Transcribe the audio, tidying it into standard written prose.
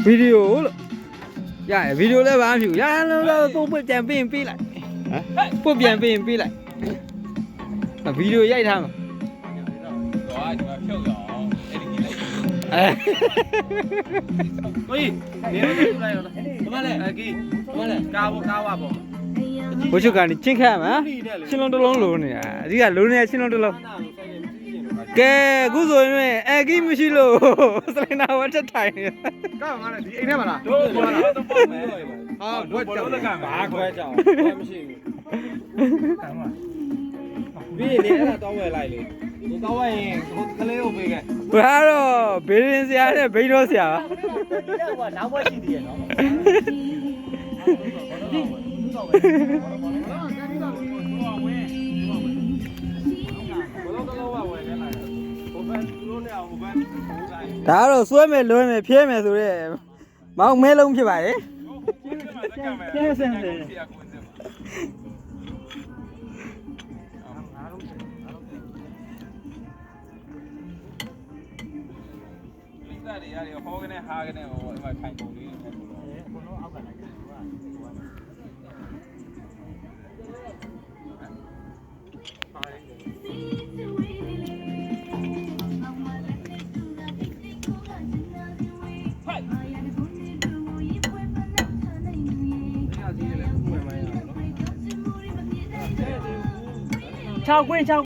video လို့ရတယ် video လည်းဘာမှမဖြစ်ဘူးရလို့ပို့ပြန်ပေးရင်ပေးလိုက်ဟမ်ပို့ပြန်ပေးရင်ပေးလိုက်ဗီဒီယိုရိုက်ထားမှာတော့ဒီမှာဖြုတ်ရအောင်အဲ့ဒီကြီးလိုက်ဟေးနေတော့ပြလိုက်တော့ဒီမှာလေအကီးဒီမှာလေကားဝါပေါ့ဘိုးချုပ်ကနေချင်းခတ်မှာချင်းလုံးတစ်လုံးလိုနေတာအကြီးကလိုနေချင်းလုံးတစ်လုံးကဲအခုဆိုရင်အကီးမရှိလို့စလင်နာဝတ်တက်ထိုင်နေကားမှာလေဒီအိမ်ထဲမှာလားတို့ပေါ်လာတော့ပေါ့မယ်ဟာတို့ကြောက်တာဘာခွဲကြောက်ဘာမရှိဘူးတမ်းပါပြီးရင်လည်းအဲ့ဒါတောင်းဝယ်လိုက်လေဒီတောင်းဝယ်ရင်ဟိုကလေးကိုပေးခဲ့ဘာတော့ဘေးရင်ဆရာနဲ့ဘိန်းတော်ဆရာပါဒီတော့ကနောက်ဘက်ရှိသေးရဲ့နော်ဒါတော့စွဲမယ်လွှဲမယ်ဖြဲမယ်ဆိုတော့မောင်မဲလုံးဖြစ်ပါရဲ့ဖြဲစမ်းတယ်တွေရတယ်ဟောကနေဟာကနေဟိုဒီမှာထိုင်ပုံလေးနဲ့ဆိုတော့အကုန်လုံးအောက်ကလိုက်တယ်သူက6 ကွင်း6